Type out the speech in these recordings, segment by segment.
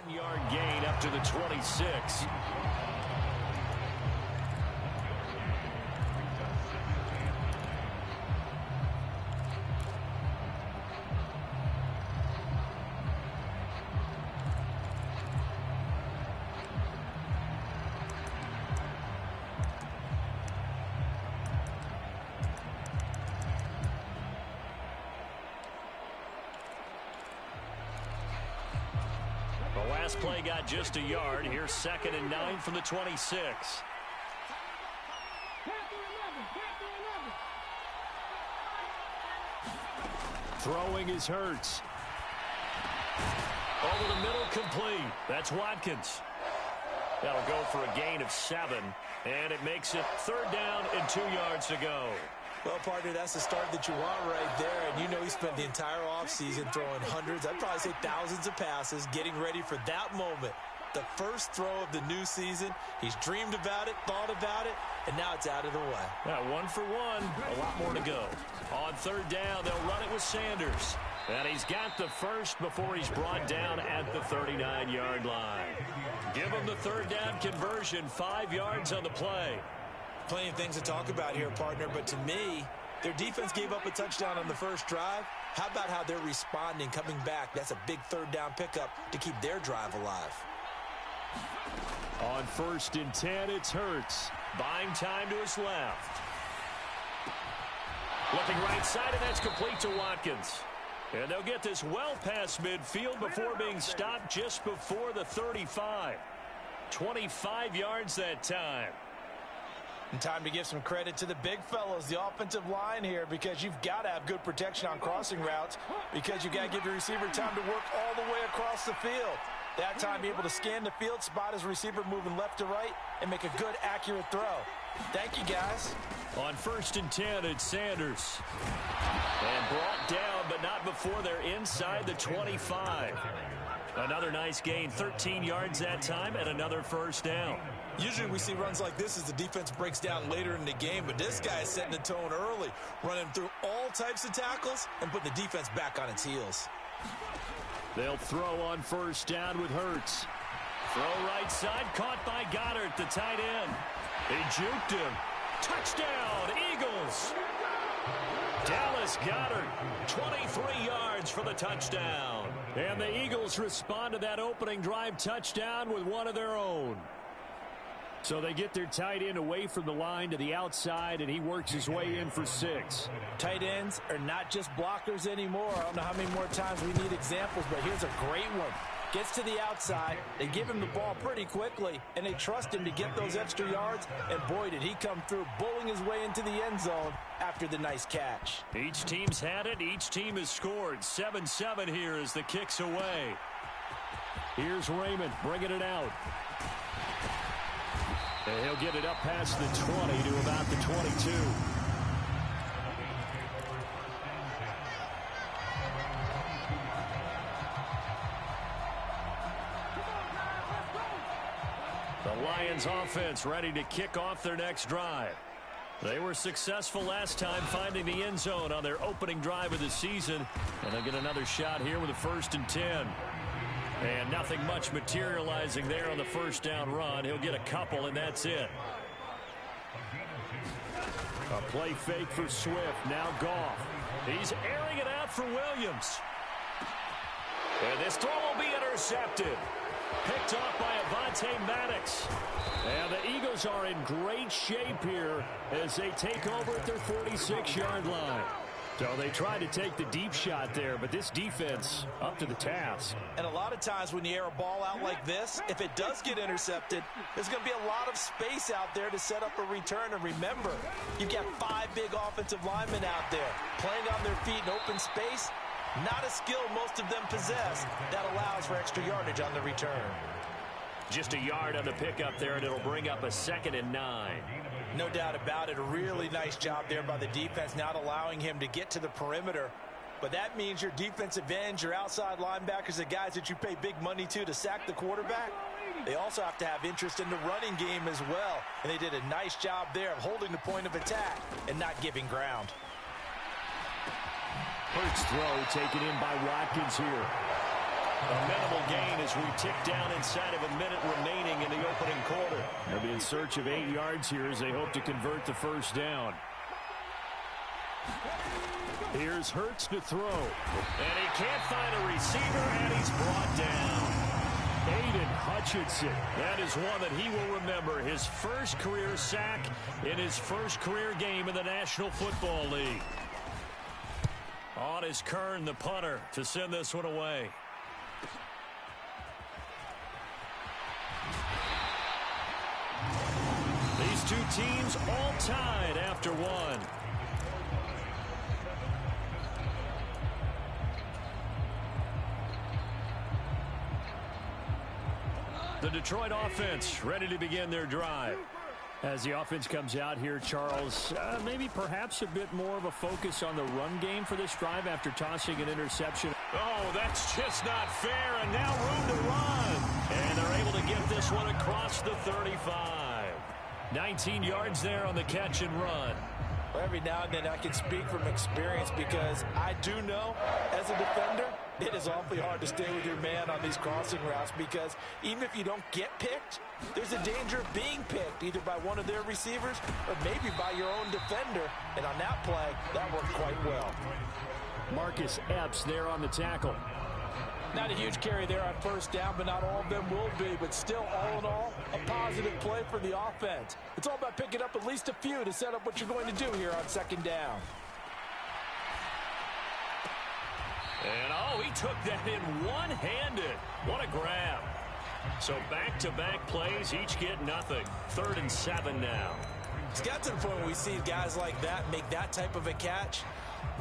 1-yard gain up to the 26. The last play got just a yard. Here's 2nd and 9 from the 26. Throwing is Hurts. Over the middle, complete. That's Watkins. That'll go for a gain of 7, and it makes it 3rd down and 2 yards to go. Well, partner, that's the start that you want right there. And you know he spent the entire offseason throwing hundreds, I'd probably say thousands of passes, getting ready for that moment. The first throw of the new season. He's dreamed about it, thought about it, and now it's out of the way. Yeah, 1 for 1. A lot more to go. On 3rd down, they'll run it with Sanders. And he's got the first before he's brought down at the 39-yard line. Give him the 3rd down conversion, 5 yards on the play. Plenty of things to talk about here, partner, but to me, their defense gave up a touchdown on the first drive. How about how they're responding, coming back? That's a big 3rd down pickup to keep their drive alive. On 1st and 10, it's Hurts. Buying time to his left. Looking right side, and that's complete to Watkins. And they'll get this well past midfield before being stopped just before the 35. 25 yards that time. And time to give some credit to the big fellows, the offensive line here, because you've got to have good protection on crossing routes, because you've got to give your receiver time to work all the way across the field. That time, be able to scan the field, spot his receiver moving left to right, and make a good, accurate throw. Thank you, guys. On 1st and 10, it's Sanders. And brought down, but not before they're inside the 25. Another nice gain, 13 yards that time, and another 1st down. Usually we see runs like this as the defense breaks down later in the game, but this guy is setting the tone early, running through all types of tackles and putting the defense back on its heels. They'll throw on 1st down with Hurts. Throw right side, caught by Goddard, the tight end. They juked him. Touchdown, Eagles. Dallas Goedert, 23 yards for the touchdown. And the Eagles respond to that opening drive touchdown with one of their own. So they get their tight end away from the line to the outside, and he works his way in for 6. Tight ends are not just blockers anymore. I don't know how many more times we need examples, but here's a great one. Gets to the outside, they give him the ball pretty quickly, and they trust him to get those extra yards, and boy, did he come through, bowling his way into the end zone after the nice catch. Each team's had it. Each team has scored. 7-7 here as the kick's away. Here's Raymond bringing it out. And he'll get it up past the 20 to about the 22. The Lions offense ready to kick off their next drive. They were successful last time finding the end zone on their opening drive of the season. And they'll get another shot here with a 1st and 10. And nothing much materializing there on the 1st down run. He'll get a couple, and that's it. A play fake for Swift. Now Goff. He's airing it out for Williams. And this throw will be intercepted. Picked off by Avonte Maddox. And the Eagles are in great shape here as they take over at their 46-yard line. So they tried to take the deep shot there, but this defense up to the task. And a lot of times when you air a ball out like this, if it does get intercepted, there's going to be a lot of space out there to set up a return. And remember, you've got 5 big offensive linemen out there playing on their feet in open space. Not a skill most of them possess that allows for extra yardage on the return. Just a yard on the pickup there, and it'll bring up a 2nd and 9. No doubt about it. A really nice job there by the defense, not allowing him to get to the perimeter. But that means your defensive ends, your outside linebackers, the guys that you pay big money to sack the quarterback, they also have to have interest in the running game as well. And they did a nice job there of holding the point of attack and not giving ground. Hurts throw taken in by Watkins here. A minimal gain as we tick down inside of a minute remaining in the opening quarter. They'll be in search of 8 yards here as they hope to convert the first down. Here's Hurts to throw. And he can't find a receiver, and he's brought down. Aiden Hutchinson. That is one that he will remember. His first career sack in his first career game in the National Football League. On is Kern, the punter, to send this one away. These two teams all tied after one. The Detroit offense ready to begin their drive. As the offense comes out here, Charles, maybe perhaps a bit more of a focus on the run game for this drive after tossing an interception. Oh, that's just not fair, and now room to run. And they're able to get this one across the 35. 19 yards there on the catch and run. Well, every now and then I can speak from experience because I do know as a defender it is awfully hard to stay with your man on these crossing routes because even if you don't get picked, there's a danger of being picked either by one of their receivers or maybe by your own defender. And on that play, that worked quite well. Marcus Epps there on the tackle. Not a huge carry there on first down, but not all of them will be. But still, all in all, a positive play for the offense. It's all about picking up at least a few to set up what you're going to do here on second down. And, oh, he took that in one-handed. What a grab. So back-to-back plays, each get nothing. 3rd and 7 now. It's got to the point where we see guys like that make that type of a catch.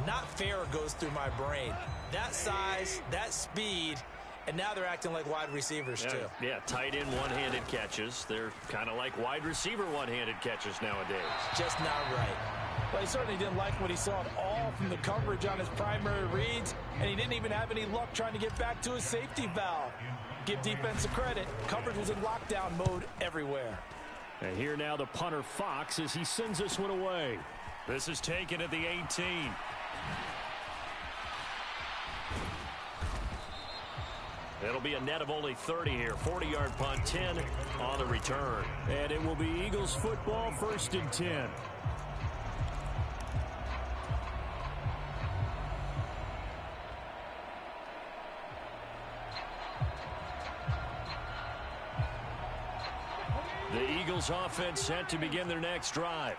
Not fair goes through my brain. That size, that speed, and now they're acting like wide receivers too. Yeah, tight end one-handed catches. They're kind of like wide receiver one-handed catches nowadays. Just not right. Well, he certainly didn't like what he saw at all from the coverage on his primary reads, and he didn't even have any luck trying to get back to his safety valve. Give defense credit. Coverage was in lockdown mode everywhere. And here now the punter Fox as he sends this one away. This is taken at the 18. It'll be a net of only 30 here. 40-yard punt, 10 on the return. And it will be Eagles football, 1st and 10. The Eagles offense set to begin their next drive.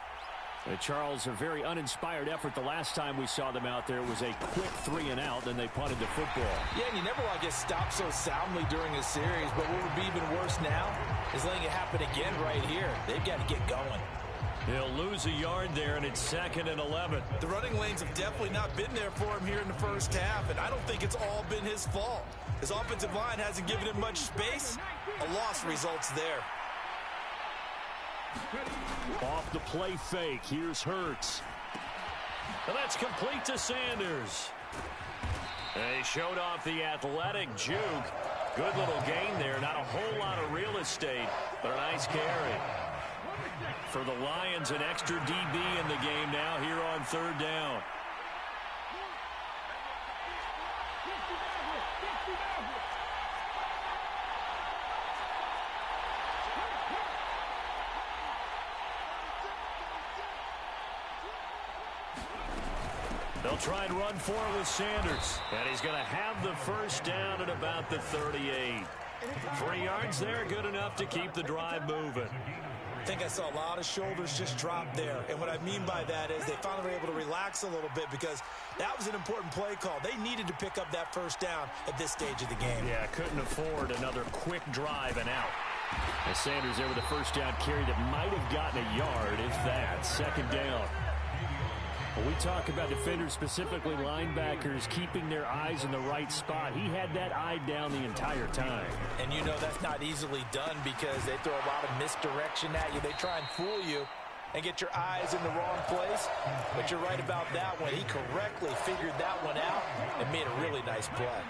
Charles, a very uninspired effort the last time we saw them out there. It was a quick 3-and-out, then they punted the football. Yeah, and you never want to get stopped so soundly during a series, but what would be even worse now is letting it happen again right here. They've got to get going. He'll lose a yard there, and it's 2nd and 11. The running lanes have definitely not been there for him here in the first half, and I don't think it's all been his fault. His offensive line hasn't given him much space. A loss results there. Off the play fake. Here's Hurts. And that's complete to Sanders. They showed off the athletic juke. Good little gain there. Not a whole lot of real estate, but a nice carry. For the Lions, an extra DB in the game now here on 3rd down. They'll try and run for it with Sanders. And he's going to have the first down at about the 38. 3 yards there, good enough to keep the drive moving. I think I saw a lot of shoulders just drop there. And what I mean by that is they finally were able to relax a little bit because that was an important play call. They needed to pick up that first down at this stage of the game. Yeah, couldn't afford another quick drive and out. And Sanders there with a first down carry that might have gotten a yard, if that. 2nd down. When we talk about defenders, specifically linebackers, keeping their eyes in the right spot, he had that eye down the entire time. And you know that's not easily done because they throw a lot of misdirection at you. They try and fool you and get your eyes in the wrong place. But you're right about that one. He correctly figured that one out and made a really nice play.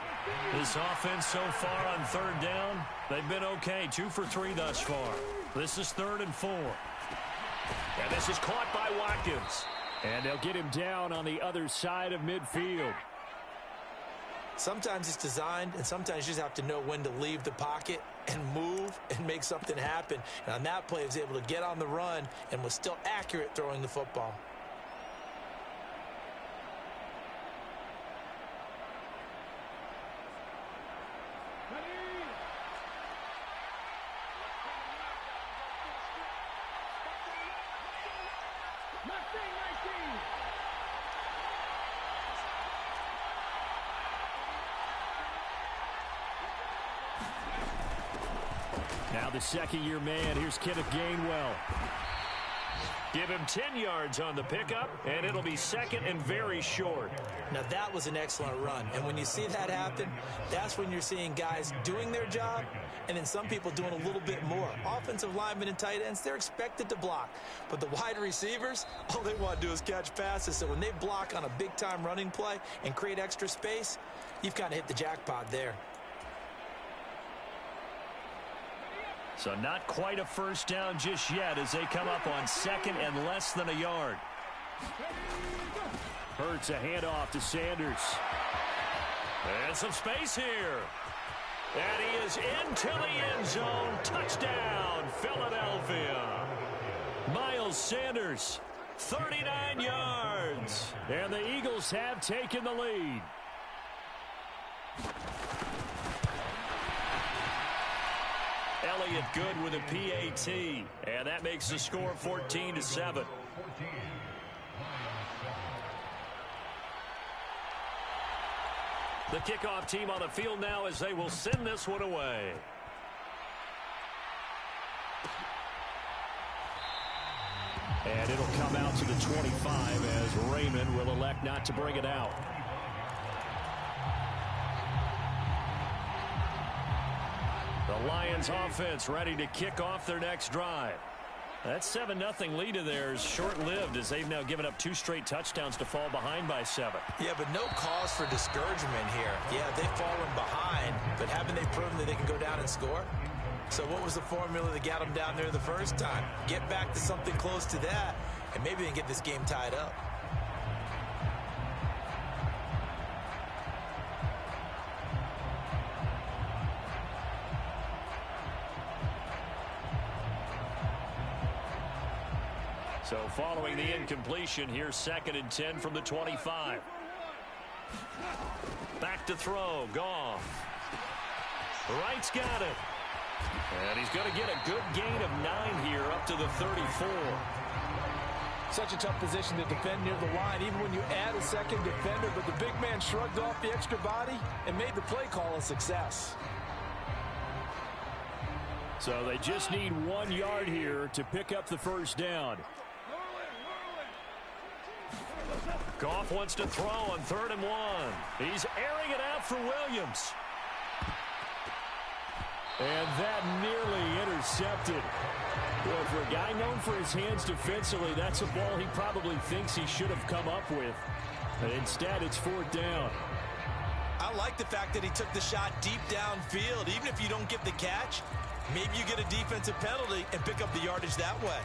This offense so far on 3rd down, they've been okay. 2 for 3 thus far. This is 3rd and 4. And this is caught by Watkins. And they'll get him down on the other side of midfield. Sometimes it's designed, and sometimes you just have to know when to leave the pocket and move and make something happen. And on that play, he was able to get on the run and was still accurate throwing the football. Now the second-year man, here's Kenneth Gainwell. Give him 10 yards on the pickup, and it'll be second and very short. Now that was an excellent run, and when you see that happen, that's when you're seeing guys doing their job, and then some people doing a little bit more. Offensive linemen and tight ends, they're expected to block, but the wide receivers, all they want to do is catch passes. So when they block on a big-time running play and create extra space, you've kind of hit the jackpot there. So not quite a first down just yet as they come up on second and less than a yard. Hurts a handoff to Sanders. And some space here. And he is into the end zone. Touchdown, Philadelphia. Miles Sanders, 39 yards. And the Eagles have taken the lead. Elliott good with a PAT, and that makes the score 14-7. The kickoff team on the field now as they will send this one away. And it'll come out to the 25 as Raymond will elect not to bring it out. The Lions offense ready to kick off their next drive. That 7-0 lead of theirs short-lived as they've now given up 2 straight touchdowns to fall behind by 7. Yeah, but no cause for discouragement here. Yeah, they've fallen behind, but haven't they proven that they can go down and score? So what was the formula that got them down there the first time? Get back to something close to that, and maybe they can get this game tied up. So following the incompletion, here's 2nd and 10 from the 25. Back to throw, Goff. Wright's got it. And he's going to get a good gain of 9 here up to the 34. Such a tough position to defend near the line, even when you add a second defender, but the big man shrugged off the extra body and made the play call a success. So they just need 1 yard here to pick up the first down. Goff wants to throw on 3rd and 1. He's airing it out for Williams. And that nearly intercepted. Well, for a guy known for his hands defensively, that's a ball he probably thinks he should have come up with. But instead, it's 4th down. I like the fact that he took the shot deep downfield. Even if you don't get the catch, maybe you get a defensive penalty and pick up the yardage that way.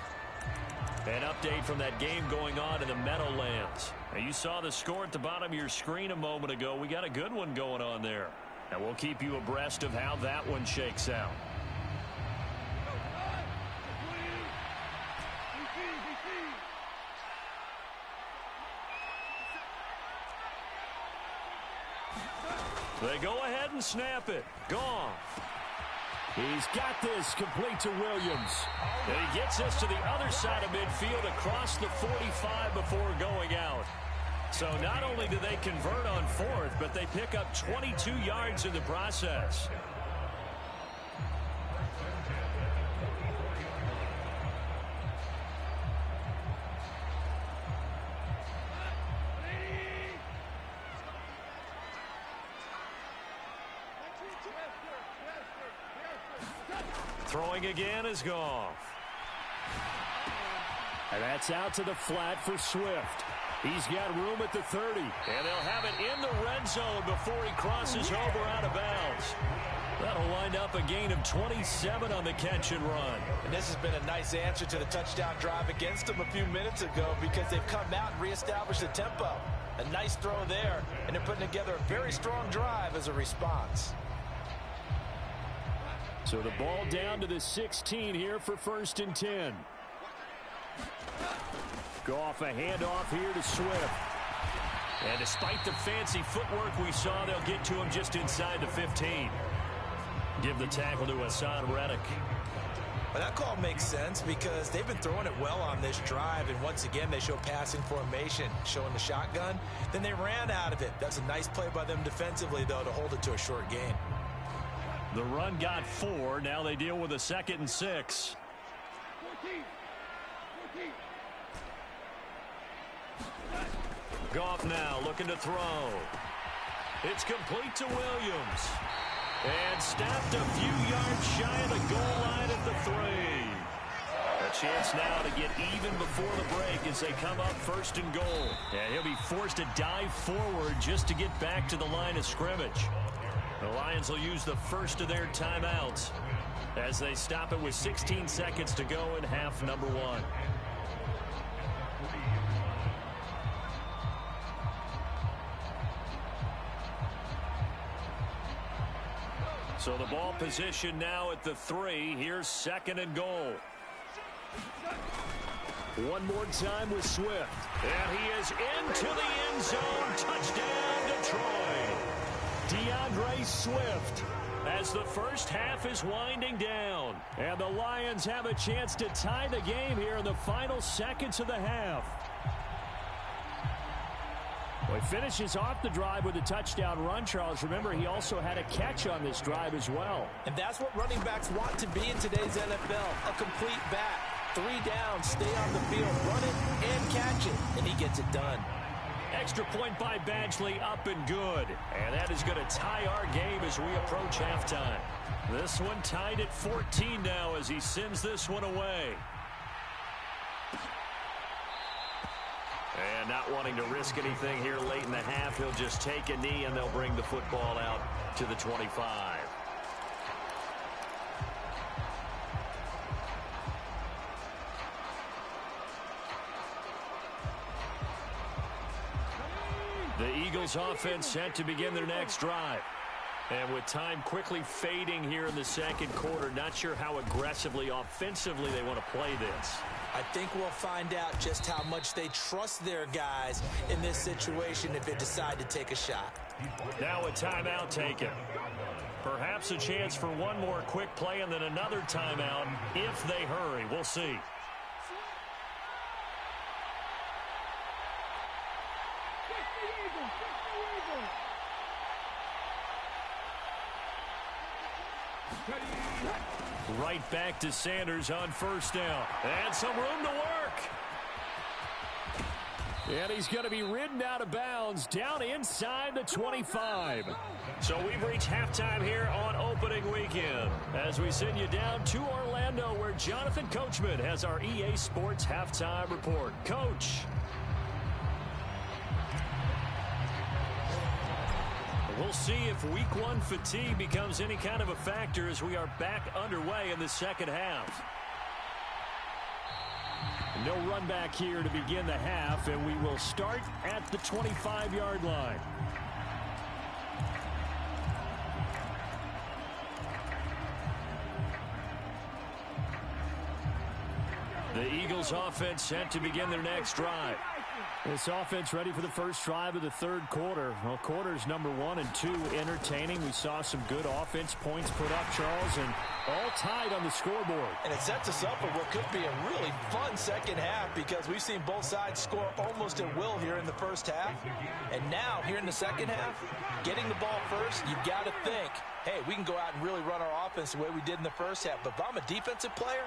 An update from that game going on in the Meadowlands. Now, you saw the score at the bottom of your screen a moment ago. We got a good one going on there. And we'll keep you abreast of how that one shakes out. They go ahead and snap it. Goff. He's got this complete to Williams. And he gets us to the other side of midfield across the 45 before going out. So not only do they convert on 4th, but they pick up 22 yards in the process. Throwing again is Goff. And that's out to the flat for Swift. He's got room at the 30. And they'll have it in the red zone before he crosses over out of bounds. That'll wind up a gain of 27 on the catch and run. And this has been a nice answer to the touchdown drive against them a few minutes ago because they've come out and reestablished the tempo. A nice throw there, and they're putting together a very strong drive as a response. So the ball down to the 16 here for 1st and 10. Goff, a handoff here to Swift. And despite the fancy footwork we saw, they'll get to him just inside the 15. Give the tackle to Hassan Reddick. Well, that call makes sense because they've been throwing it well on this drive, and once again they show passing formation, showing the shotgun. Then they ran out of it. That's a nice play by them defensively, though, to hold it to a short gain. The run got 4. Now they deal with a 2nd and 6. Goff now looking to throw. It's complete to Williams. And stopped a few yards shy of the goal line at the 3. A chance now to get even before the break as they come up 1st and goal. And he'll be forced to dive forward just to get back to the line of scrimmage. The Lions will use the first of their timeouts as they stop it with 16 seconds to go in half number 1. So the ball position now at the 3. Here's 2nd and goal. One more time with Swift. And he is into the end zone. Touchdown, Detroit. DeAndre Swift as the first half is winding down. And the Lions have a chance to tie the game here in the final seconds of the half. Well, he finishes off the drive with a touchdown run, Charles. Remember, he also had a catch on this drive as well. And that's what running backs want to be in today's NFL, a complete back. 3 downs, stay on the field, run it and catch it, and he gets it done. Extra point by Badgley, up and good. And that is going to tie our game as we approach halftime. This one tied at 14 now as he sends this one away. And not wanting to risk anything here late in the half, he'll just take a knee and they'll bring the football out to the 25. The Eagles offense set to begin their next drive. And with time quickly fading here in the 2nd quarter, not sure how aggressively, offensively they want to play this. I think we'll find out just how much they trust their guys in this situation if they decide to take a shot. Now a timeout taken. Perhaps a chance for one more quick play and then another timeout if they hurry. We'll see. Right back to Sanders on 1st down. And some room to work. And he's going to be ridden out of bounds down inside the 25. So we've reached halftime here on opening weekend as we send you down to Orlando where Jonathan Coachman has our EA Sports halftime report. Coach. We'll see if week 1 fatigue becomes any kind of a factor as we are back underway in the 2nd half. No run back here to begin the half, and we will start at the 25-yard line. The Eagles offense set to begin their next drive. This offense ready for the first drive of the 3rd quarter. Well, quarters number 1 and 2 entertaining. We saw some good offense points put up, Charles, and all tied on the scoreboard. And it sets us up for what could be a really fun 2nd half because we've seen both sides score almost at will here in the 1st half. And now, here in the 2nd half, getting the ball first, you've got to think, hey, we can go out and really run our offense the way we did in the 1st half. But if I'm a defensive player,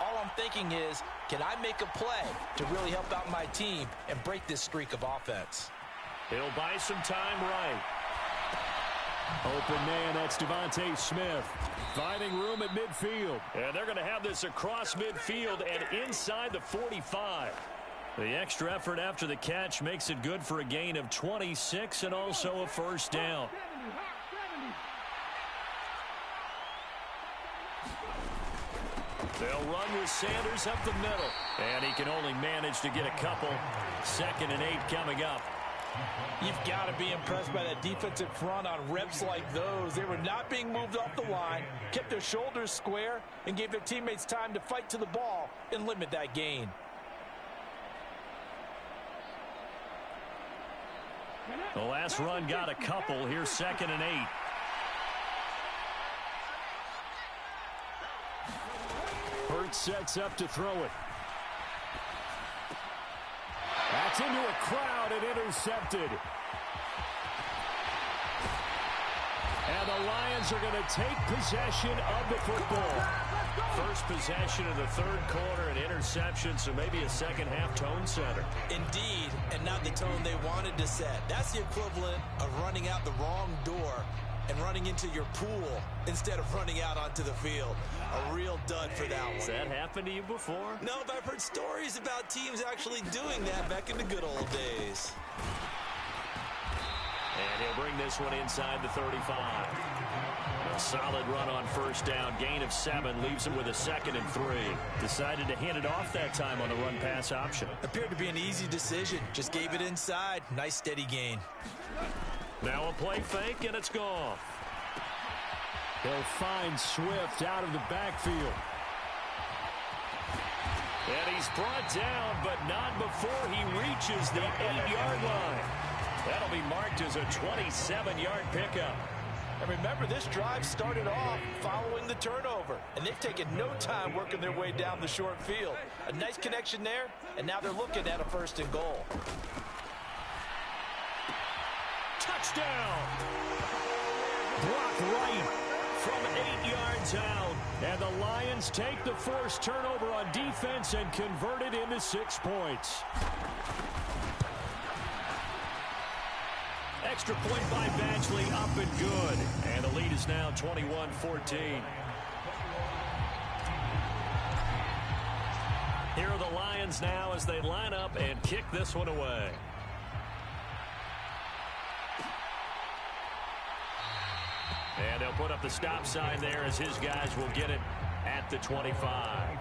all I'm thinking is, can I make a play to really help out my team and break this streak of offense? He'll buy some time right. Open man, that's Devontae Smith. Finding room at midfield. And they're going to have this across midfield and inside the 45. The extra effort after the catch makes it good for a gain of 26 and also a 1st down. They'll run with Sanders up the middle. And he can only manage to get a couple. 2nd and 8 coming up. You've got to be impressed by that defensive front on reps like those. They were not being moved off the line, kept their shoulders square, and gave their teammates time to fight to the ball and limit that gain. The last run got a couple. Here's 2nd and 8. Hurts sets up to throw it. That's into a crowd and intercepted. And the Lions are going to take possession of the football. First possession of the third quarter, an interception, so maybe a second-half tone setter. Indeed, and not the tone they wanted to set. That's the equivalent of running out the wrong door and running into your pool instead of running out onto the field. A real dud for that one. Has that happened to you before? No, but I've heard stories about teams actually doing that back in the good old days. And he'll bring this one inside the 35. A solid run on first down. Gain of 7 leaves him with a 2nd and 3. Decided to hand it off that time on the run-pass option. Appeared to be an easy decision. Just gave it inside. Nice steady gain. Now a play fake, and it's gone. He'll find Swift out of the backfield. And he's brought down, but not before he reaches the 8-yard line. That'll be marked as a 27-yard pickup. And remember, this drive started off following the turnover, and they've taken no time working their way down the short field. A nice connection there, and now they're looking at a 1st and goal. Touchdown! Blocked right from 8 yards out. And the Lions take the forced turnover on defense and convert it into 6 points. Extra point by Badgley, up and good. And the lead is now 21-14. Here are the Lions now as they line up and kick this one away. And they'll put up the stop sign there as his guys will get it at the 25.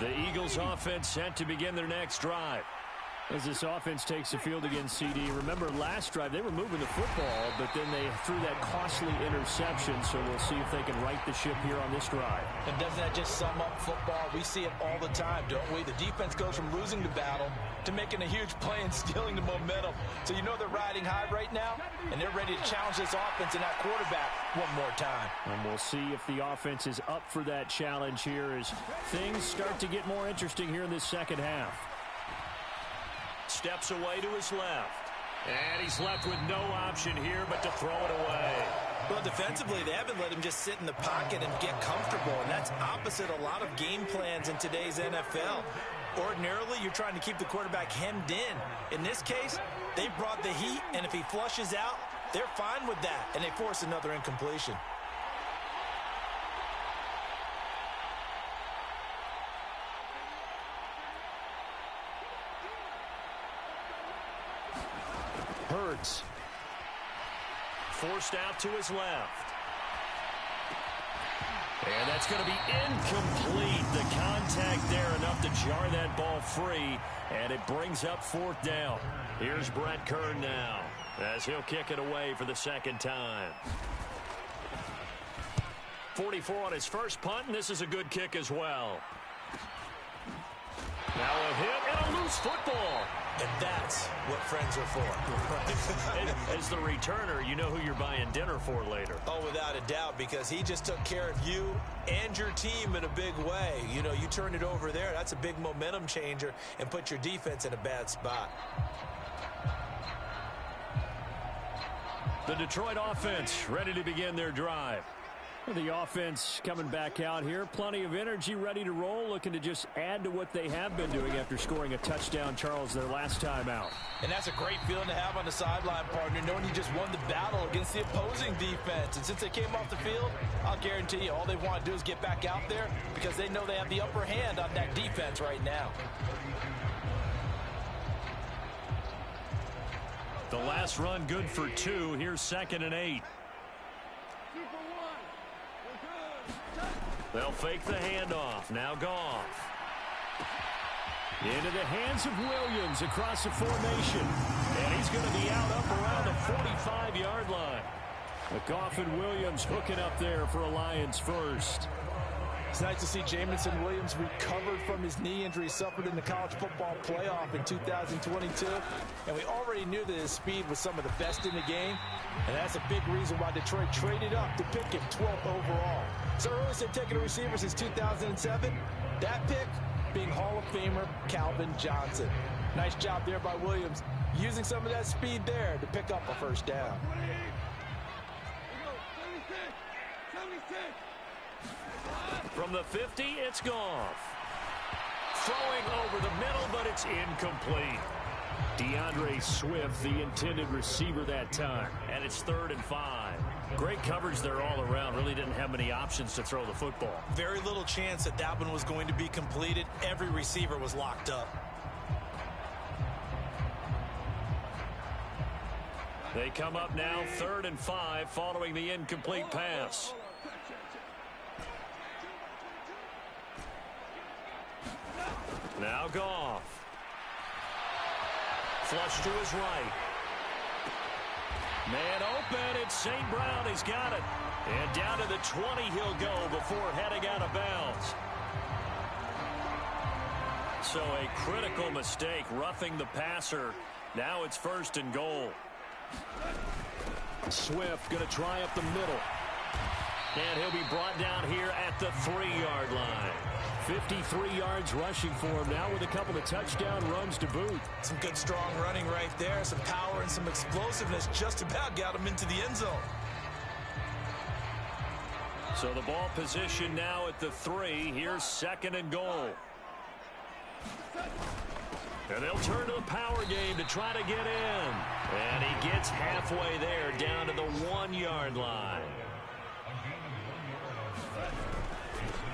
The Eagles offense set to begin their next drive. As this offense takes the field against CD. Remember, last drive, they were moving the football, but then they threw that costly interception, so we'll see if they can right the ship here on this drive. And doesn't that just sum up football? We see it all the time, don't we? The defense goes from losing the battle to making a huge play and stealing the momentum. So you know they're riding high right now, and they're ready to challenge this offense and that quarterback one more time. And we'll see if the offense is up for that challenge here as things start to get more interesting here in this second half. Steps away to his left. And he's left with no option here but to throw it away. Well, defensively, they haven't let him just sit in the pocket and get comfortable, and that's opposite a lot of game plans in today's NFL. Ordinarily, you're trying to keep the quarterback hemmed in. In this case, they brought the heat, and if he flushes out, they're fine with that, and they force another incompletion. Hurts. Forced out to his left. And that's going to be incomplete. The contact there enough to jar that ball free, and it brings up 4th down. Here's Brett Kern now as he'll kick it away for the 2nd time. 44 on his first punt, and this is a good kick as well. Now a hit and a loose football. And that's what friends are for. As the returner, you know who you're buying dinner for later. Oh, without a doubt, because he just took care of you and your team in a big way. You know, you turn it over there, that's a big momentum changer and put your defense in a bad spot. The Detroit offense ready to begin their drive. The offense coming back out here. Plenty of energy, ready to roll, looking to just add to what they have been doing after scoring a touchdown, Charles, their last time out. And that's a great feeling to have on the sideline, partner, knowing you just won the battle against the opposing defense. And since they came off the field, I'll guarantee you all they want to do is get back out there because they know they have the upper hand on that defense right now. The last run good for 2. Here's 2nd and 8. They'll fake the handoff. Now Goff. Into the hands of Williams across the formation. And he's going to be out up around the 45-yard line. Goff and Williams hooking up there for a Lions first. It's nice to see Jamison Williams recovered from his knee injury suffered in the college football playoff in 2022. And we already knew that his speed was some of the best in the game. And that's a big reason why Detroit traded up to pick him 12th overall. So early said taking a receiver since 2007. That pick being Hall of Famer Calvin Johnson. Nice job there by Williams, using some of that speed there to pick up a first down. From the 50, it's Goff. Throwing over the middle, but it's incomplete. DeAndre Swift, the intended receiver that time. And it's 3rd and 5. Great coverage there all around. Really didn't have many options to throw the football. Very little chance that that one was going to be completed. Every receiver was locked up. They come up now 3rd and 5 following the incomplete pass. Now Goff. Flush to his right. Man open. It's St. Brown. He's got it. And down to the 20 he'll go before heading out of bounds. So a critical mistake, roughing the passer. Now it's 1st and goal. Swift going to try up the middle. And he'll be brought down here at the 3-yard line. 53 yards rushing for him now with a couple of touchdown runs to boot. Some good strong running right there. Some power and some explosiveness just about got him into the end zone. So the ball position now at the 3. Here's 2nd and goal. And they'll turn to the power game to try to get in. And he gets halfway there down to the 1-yard line.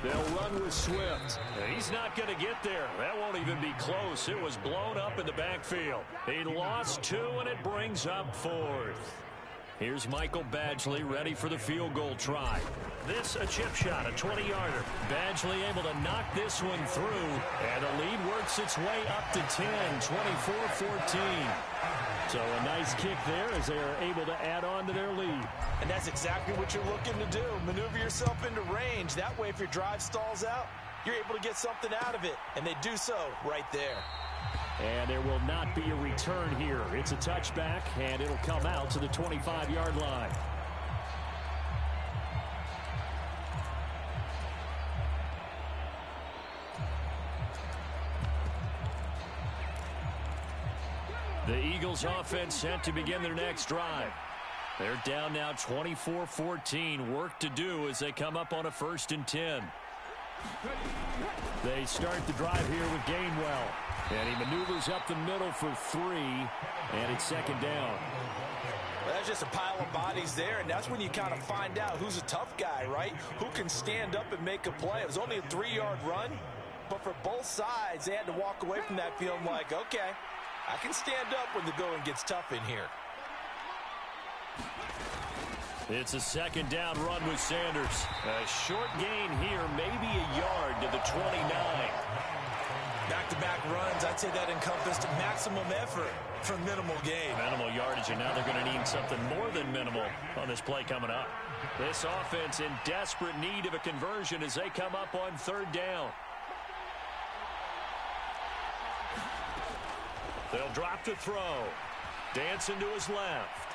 They'll run with Swift. He's not going to get there. That won't even be close. It was blown up in the backfield. He lost 2, and it brings up 4th. Here's Michael Badgley ready for the field goal try. This a chip shot, a 20-yarder. Badgley able to knock this one through, and the lead works its way up to 10, 24-14. So a nice kick there as they are able to add on to their lead. And that's exactly what you're looking to do. Maneuver yourself into range. That way, if your drive stalls out, you're able to get something out of it. And they do so right there. And there will not be a return here. It's a touchback, and it'll come out to the 25-yard line. The Eagles offense set to begin their next drive. They're down now 24-14. Work to do as they come up on a 1st and 10. They start the drive here with Gainwell. And he maneuvers up the middle for 3. And it's 2nd down. Well, that's just a pile of bodies there, and that's when you kind of find out who's a tough guy, right? Who can stand up and make a play. It was only a 3-yard run, but for both sides, they had to walk away from that feeling like, okay, I can stand up when the going gets tough in here. It's a 2nd down run with Sanders. A short gain here, maybe a yard to the 29. Back-to-back runs, I'd say that encompassed maximum effort for minimal gain. Minimal yardage, and now they're going to need something more than minimal on this play coming up. This offense in desperate need of a conversion as they come up on 3rd down. They'll drop to throw. Dancing to his left.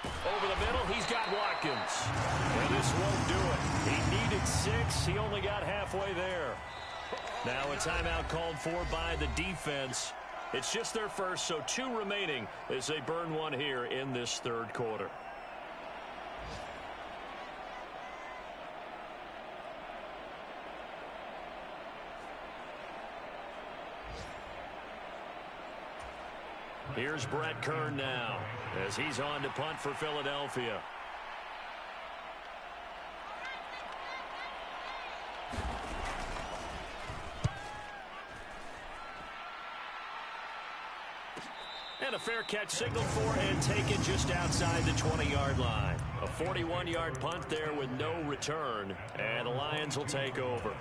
Over the middle, he's got Watkins. And this won't do it. He needed 6. He only got halfway there. Now a timeout called for by the defense. It's just their first, so 2 remaining as they burn one here in this 3rd quarter. Here's Brett Kern now as he's on to punt for Philadelphia. And a fair catch signaled for and taken just outside the 20-yard line. A 41-yard punt there with no return, and the Lions will take over.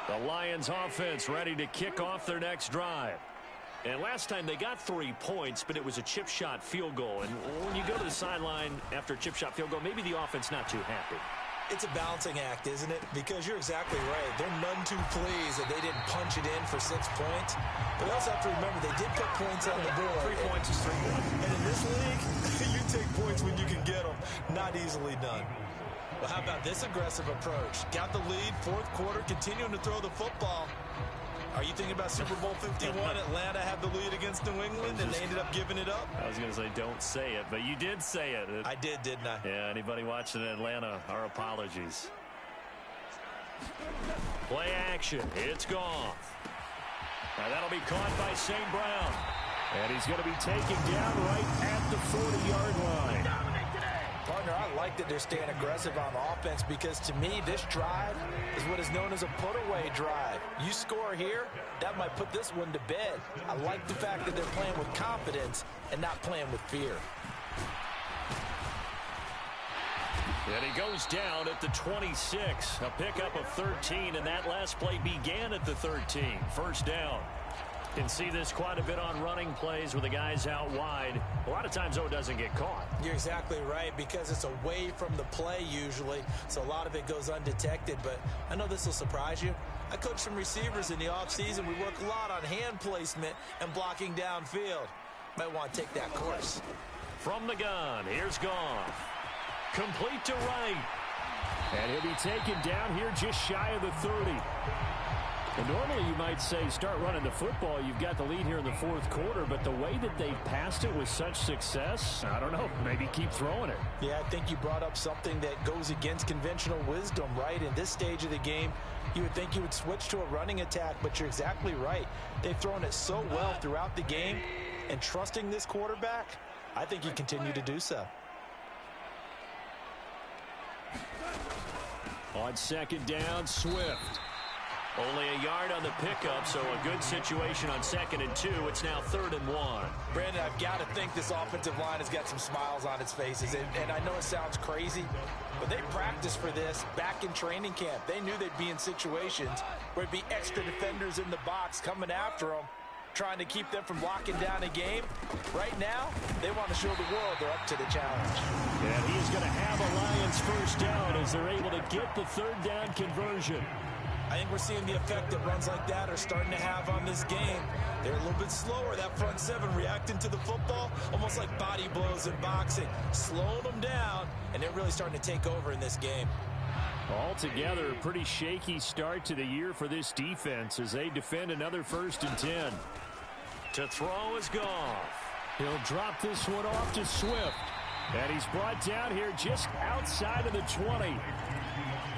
The Lions offense ready to kick off their next drive. And last time they got 3 points, but it was a chip shot field goal. And when you go to the sideline after a chip shot field goal, maybe the offense not too happy. It's a balancing act, isn't it? Because you're exactly right. They're none too pleased that they didn't punch it in for 6 points. But you also have to remember they did put points on the board. 3 points is 3 points. And in this league, you take points when you can get them. Not easily done. Well, how about this aggressive approach? Got the lead, fourth quarter, continuing to throw the football. Are you thinking about Super Bowl 51? Atlanta had the lead against New England, and they ended up giving it up? I was going to say don't say it, but you did say it. I did, didn't I? Yeah, anybody watching in Atlanta, our apologies. Play action. It's gone. Now that'll be caught by St. Brown. And he's going to be taken down right at the 40-yard line. Partner, I like that they're staying aggressive on offense because to me, this drive is what is known as a put-away drive. You score here, that might put this one to bed. I like the fact that they're playing with confidence and not playing with fear. And he goes down at the 26. A pickup of 13, and that last play began at the 13. First down. Can see this quite a bit on running plays with the guys out wide. A lot of times, though, it doesn't get caught. You're exactly right, because it's away from the play usually, so a lot of it goes undetected. But I know this will surprise you. I coach some receivers in the offseason. We work a lot on hand placement and blocking downfield. Might want to take that course. From the gun, here's Goff. Complete to right. And he'll be taken down here just shy of the 30. And normally you might say start running the football. You've got the lead here in the fourth quarter, but the way that they passed it with such success, I don't know, maybe keep throwing it. Yeah, I think you brought up something that goes against conventional wisdom, right? In this stage of the game, you would think you would switch to a running attack, but you're exactly right. They've thrown it so well throughout the game, and trusting this quarterback, I think you continue to do so. On second down, Swift. Only a yard on the pickup, so a good situation on 2nd and 2. It's now 3rd and 1. Brandon, I've got to think this offensive line has got some smiles on its faces. And I know it sounds crazy, but they practiced for this back in training camp. They knew they'd be in situations where it'd be extra defenders in the box coming after them, trying to keep them from locking down a game. Right now, they want to show the world they're up to the challenge. And he's going to have a Lions first down as they're able to get the 3rd down conversion. I think we're seeing the effect that runs like that are starting to have on this game. They're a little bit slower, that front seven, reacting to the football, almost like body blows in boxing, slowing them down, and they're really starting to take over in this game. Altogether, a pretty shaky start to the year for this defense as they defend another 1st and 10. To throw is Goff. He'll drop this one off to Swift. And he's brought down here just outside of the 20.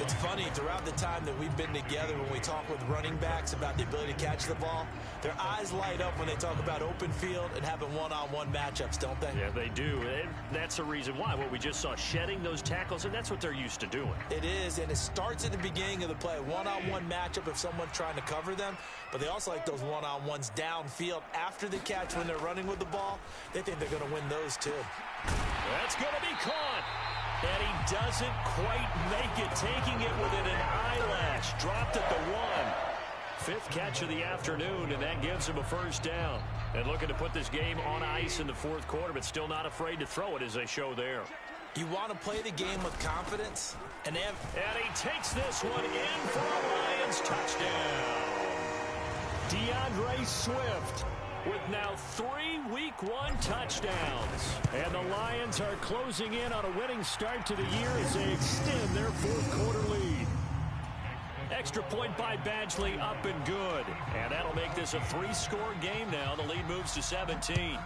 It's funny, throughout the time that we've been together, when we talk with running backs about the ability to catch the ball, their eyes light up when they talk about open field and having one-on-one matchups, don't they? Yeah, they do. And that's the reason why. What we just saw, shedding those tackles, and that's what they're used to doing. It is, and it starts at the beginning of the play. One-on-one matchup if someone's trying to cover them, but they also like those one-on-ones downfield after the catch when they're running with the ball. They think they're going to win those, too. That's going to be caught. And he doesn't quite make it, taking it within an eyelash. Dropped at the 1. 5th catch of the afternoon, and that gives him a first down. And looking to put this game on ice in the 4th quarter, but still not afraid to throw it as they show there. You want to play the game with confidence. And he takes this one in for a Lions touchdown. DeAndre Swift with now 3 Week 1 touchdowns. And the Lions are closing in on a winning start to the year as they extend their 4th quarter lead. Extra point by Badgley, up and good. And that'll make this a 3-score game now. The lead moves to 17.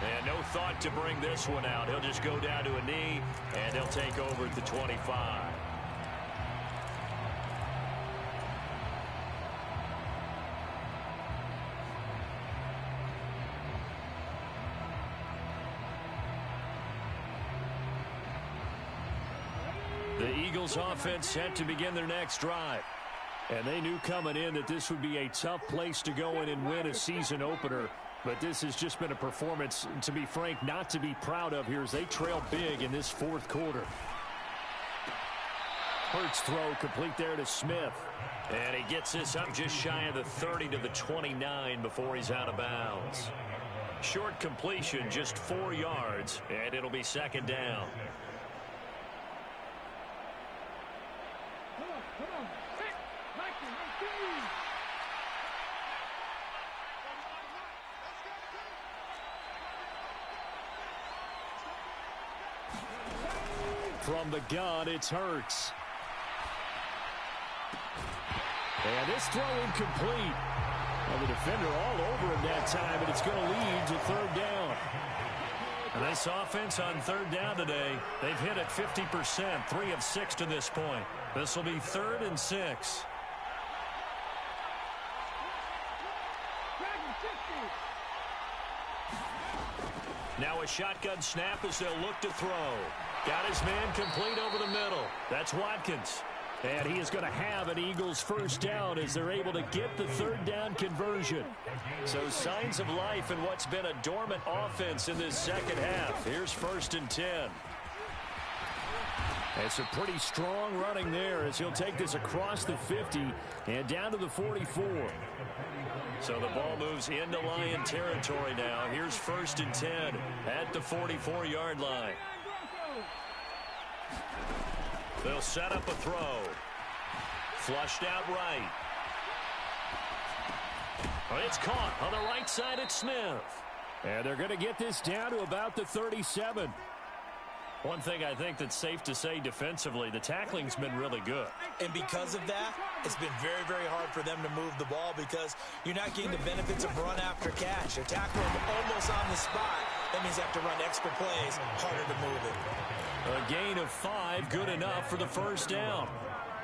And no thought to bring this one out. He'll just go down to a knee, and he'll take over at the 25. Eagles offense set to begin their next drive. And they knew coming in that this would be a tough place to go in and win a season opener. But this has just been a performance, to be frank, not to be proud of here as they trail big in this fourth quarter. Hurts throw complete there to Smith. And he gets this up just shy of the 30 to the 29 before he's out of bounds. Short completion, just 4 yards, and it'll be second down. From the gun, it's Hurts. And this throw incomplete. Well, the defender all over him that time, and it's going to lead to third down. And this offense on third down today, they've hit it 50%, 3 of 6 to this point. This will be 3rd and 6. Now a shotgun snap as they'll look to throw. Got his man complete over the middle. That's Watkins. And he is going to have an Eagles first down as they're able to get the third down conversion. So signs of life in what's been a dormant offense in this second half. Here's 1st and 10. It's a pretty strong running there as he'll take this across the 50 and down to the 44. So the ball moves into Lion territory now. Here's 1st and 10 at the 44-yard line. They'll set up a throw. Flushed out right. Well, it's caught on the right side at Smith. And they're going to get this down to about the 37. One thing I think that's safe to say defensively, the tackling's been really good. And because of that, it's been very, very hard for them to move the ball because you're not getting the benefits of run after catch. You're tackling almost on the spot. That means you have to run extra plays, harder to move it. A gain of 5, good enough for the first down.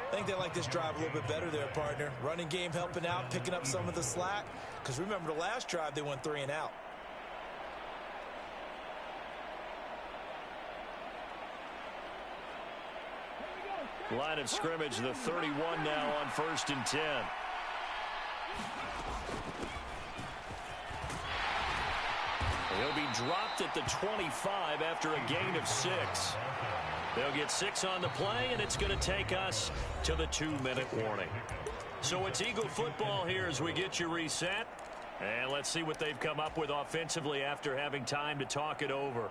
I think they like this drive a little bit better there, partner. Running game helping out, picking up some of the slack. Because remember the last drive, they went 3 and out. Line of scrimmage, the 31 now on 1st and 10. He'll be dropped at the 25 after a gain of 6. They'll get 6 on the play, and it's going to take us to the 2-minute warning. So it's Eagle football here as we get you reset. And let's see what they've come up with offensively after having time to talk it over.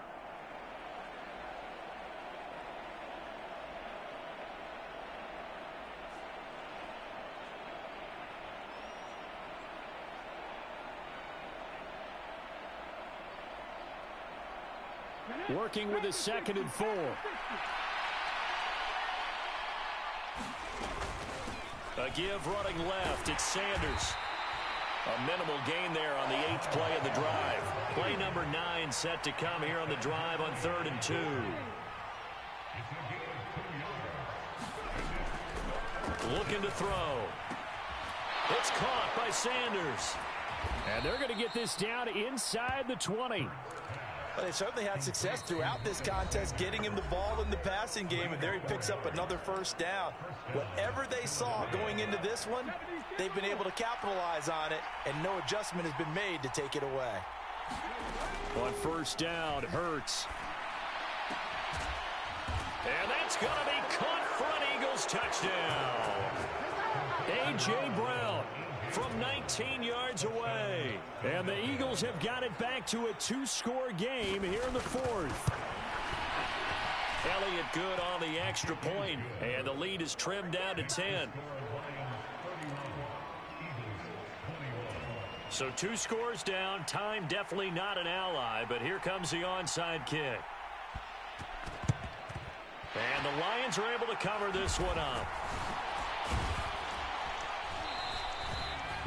Working with a 2nd and 4. A give running left. It's Sanders. A minimal gain there on the 8th play of the drive. Play number 9 set to come here on the drive on 3rd and 2. Looking to throw. It's caught by Sanders. And they're going to get this down inside the 20. Well, they certainly had success throughout this contest, getting him the ball in the passing game, and there he picks up another first down. Whatever they saw going into this one, they've been able to capitalize on it, and no adjustment has been made to take it away. On 1st down, Hurts. And that's going to be caught for an Eagles touchdown. A.J. Brown from 19 yards away. And the Eagles have got it back to a 2-score game here in the 4th. Elliott good on the extra point, and the lead is trimmed down to 10. So 2 scores down. Time definitely not an ally, but here comes the onside kick. And the Lions are able to cover this one up.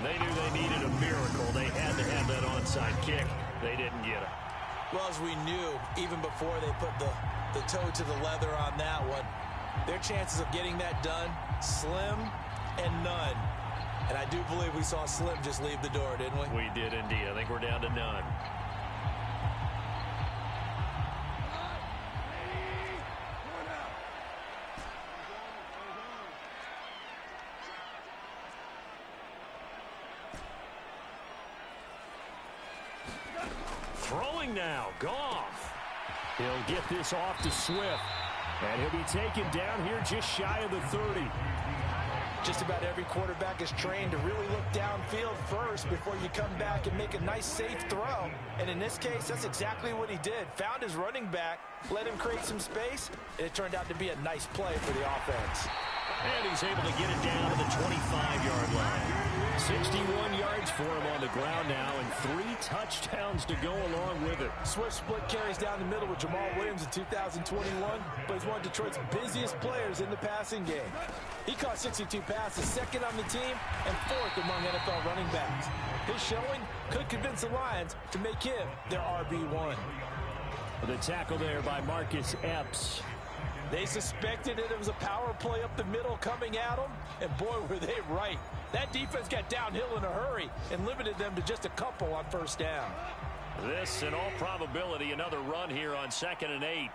They knew they needed a miracle. They had to have that onside kick. They didn't get it. Well, as we knew, even before they put the toe to the leather on that one, their chances of getting that done, slim and none. And I do believe we saw Slim just leave the door, didn't we? We did indeed. I think we're down to none. Throwing now, Goff. He'll get this off to Swift. And he'll be taken down here just shy of the 30. Just about every quarterback is trained to really look downfield first before you come back and make a nice, safe throw. And in this case, that's exactly what he did. Found his running back, let him create some space, and it turned out to be a nice play for the offense. And he's able to get it down to the 25-yard line. 61 yards for him on the ground now, and 3 touchdowns to go along with it. Swift split carries down the middle with Jamal Williams in 2021, but he's one of Detroit's busiest players in the passing game. He caught 62 passes, second on the team, and 4th among NFL running backs. His showing could convince the Lions to make him their RB1. The tackle there by Marcus Epps. They suspected it was a power play up the middle coming at them, and boy, were they right. That defense got downhill in a hurry and limited them to just a couple on first down. This, in all probability, another run here on 2nd and 8.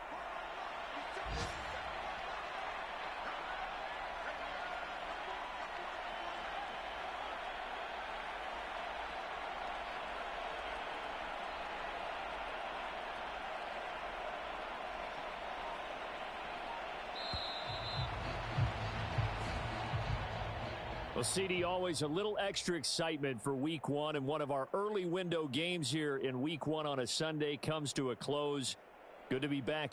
Well, CD, always a little extra excitement for Week 1, and one of our early window games here in Week 1 on a Sunday comes to a close. Good to be back